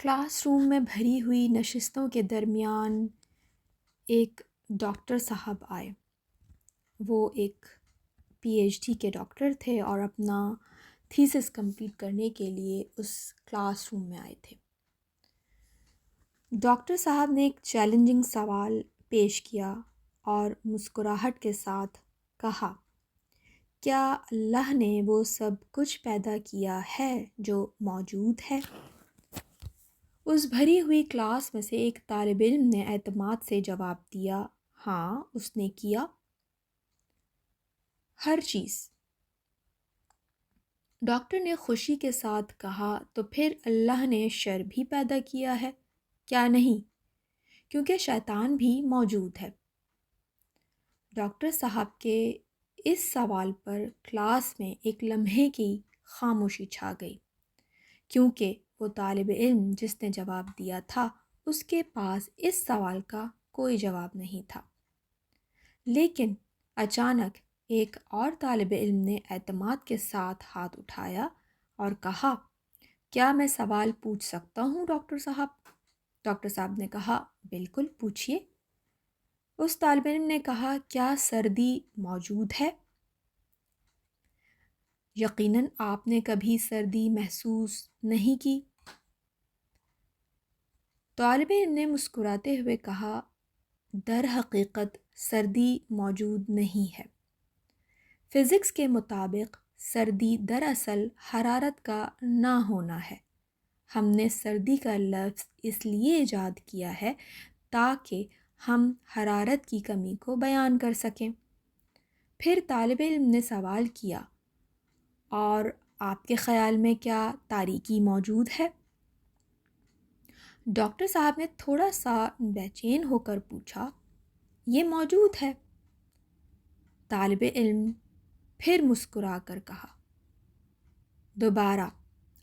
Class room میں بھری ہوئی نشستوں کے درمیان ایک ڈاکٹر صاحب آئے۔ وہ ایک پی ایچ ڈی کے ڈاکٹر تھے اور اپنا تھیسس کمپلیٹ کرنے کے لیے اس کلاس روم میں آئے تھے۔ ڈاکٹر صاحب نے ایک چیلنجنگ سوال پیش کیا اور مسکراہٹ کے ساتھ کہا، کیا اللہ نے وہ سب کچھ پیدا کیا ہے جو موجود ہے؟ اس بھری ہوئی کلاس میں سے ایک طالب علم نے اعتماد سے جواب دیا، ہاں اس نے کیا، ہر چیز۔ ڈاکٹر نے خوشی کے ساتھ کہا، تو پھر اللہ نے شر بھی پیدا کیا ہے؟ کیا نہیں؟ کیونکہ شیطان بھی موجود ہے۔ ڈاکٹر صاحب کے اس سوال پر کلاس میں ایک لمحے کی خاموشی چھا گئی، کیونکہ وہ طالب علم جس نے جواب دیا تھا اس کے پاس اس سوال کا کوئی جواب نہیں تھا۔ لیکن اچانک ایک اور طالب علم نے اعتماد کے ساتھ ہاتھ اٹھایا اور کہا، کیا میں سوال پوچھ سکتا ہوں ڈاکٹر صاحب؟ ڈاکٹر صاحب نے کہا، بالکل پوچھیے۔ اس طالب علم نے کہا، کیا سردی موجود ہے؟ یقیناً آپ نے کبھی سردی محسوس نہیں کی۔ طالب علم نے مسکراتے ہوئے کہا، در حقیقت سردی موجود نہیں ہے۔ فزکس کے مطابق سردی دراصل حرارت کا نہ ہونا ہے۔ ہم نے سردی کا لفظ اس لیے ایجاد کیا ہے تاکہ ہم حرارت کی کمی کو بیان کر سکیں۔ پھر طالب علم نے سوال کیا، اور آپ کے خیال میں کیا تاریکی موجود ہے؟ ڈاکٹر صاحب نے تھوڑا سا بے چین ہو کر پوچھا، یہ موجود ہے۔ طالب علم پھر مسکرا کر کہا، دوبارہ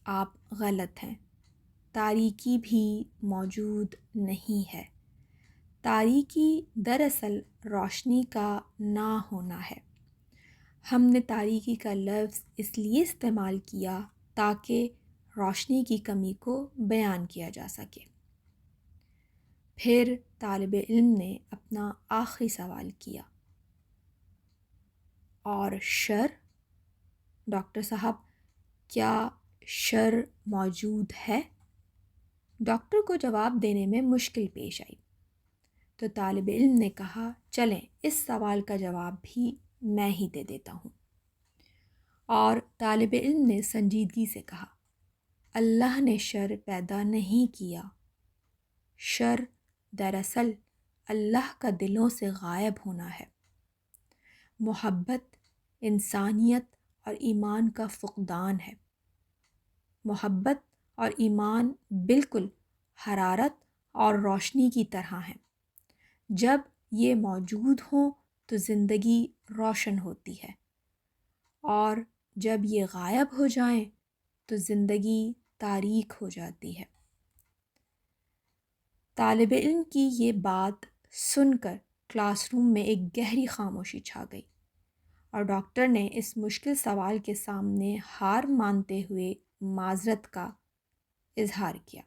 آپ غلط ہیں، تاریکی بھی موجود نہیں ہے۔ تاریکی دراصل روشنی کا نہ ہونا ہے۔ ہم نے تاریکی کا لفظ اس لیے استعمال کیا تاکہ روشنی کی کمی کو بیان کیا جا سکے۔ پھر طالب علم نے اپنا آخری سوال کیا، اور شر؟ ڈاکٹر صاحب، کیا شر موجود ہے؟ ڈاکٹر کو جواب دینے میں مشکل پیش آئی، تو طالب علم نے کہا، چلیں اس سوال کا جواب بھی میں ہی دے دیتا ہوں۔ اور طالب علم نے سنجیدگی سے کہا، اللہ نے شر پیدا نہیں کیا۔ شر دراصل اللہ کا دلوں سے غائب ہونا ہے۔ محبت انسانیت اور ایمان کا فقدان ہے۔ محبت اور ایمان بالکل حرارت اور روشنی کی طرح ہیں۔ جب یہ موجود ہوں تو زندگی روشن ہوتی ہے، اور جب یہ غائب ہو جائیں تو زندگی تاریک ہو جاتی ہے۔ طالب علم کی یہ بات سن کر کلاس روم میں ایک گہری خاموشی چھا گئی، اور ڈاکٹر نے اس مشکل سوال کے سامنے ہار مانتے ہوئے معذرت کا اظہار کیا۔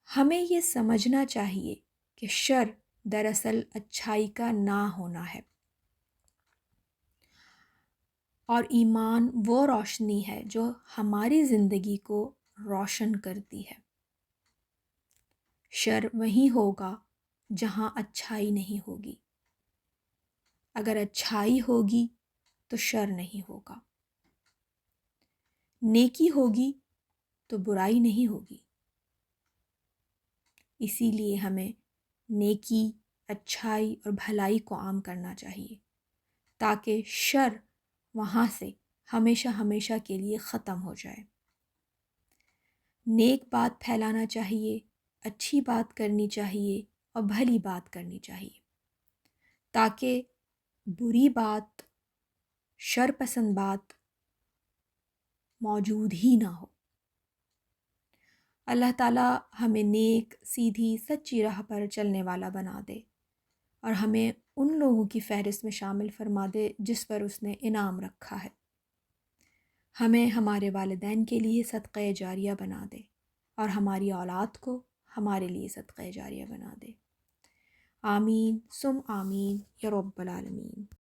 ہمیں یہ سمجھنا چاہیے کہ شر دراصل اچھائی کا نہ ہونا ہے، اور ایمان وہ روشنی ہے جو ہماری زندگی کو روشن کرتی ہے۔ شر وہیں ہوگا جہاں اچھائی نہیں ہوگی۔ اگر اچھائی ہوگی تو شر نہیں ہوگا، نیکی ہوگی تو برائی نہیں ہوگی۔ اسی لیے ہمیں نیکی، اچھائی اور بھلائی کو عام کرنا چاہیے تاکہ شر وہاں سے ہمیشہ ہمیشہ کے لیے ختم ہو جائے۔ نیک بات پھیلانا چاہیے، اچھی بات کرنی چاہیے اور بھلی بات کرنی چاہیے، تاکہ بری بات، شر پسند بات موجود ہی نہ ہو۔ اللہ تعالیٰ ہمیں نیک، سیدھی، سچی راہ پر چلنے والا بنا دے، اور ہمیں ان لوگوں کی فہرست میں شامل فرما دے جس پر اس نے انعام رکھا ہے۔ ہمیں ہمارے والدین کے لیے صدقہ جاریہ بنا دے اور ہماری اولاد کو ہمارے لیے صدقہ جاریہ بنا دے۔ آمین ثم آمین یا رب العالمین۔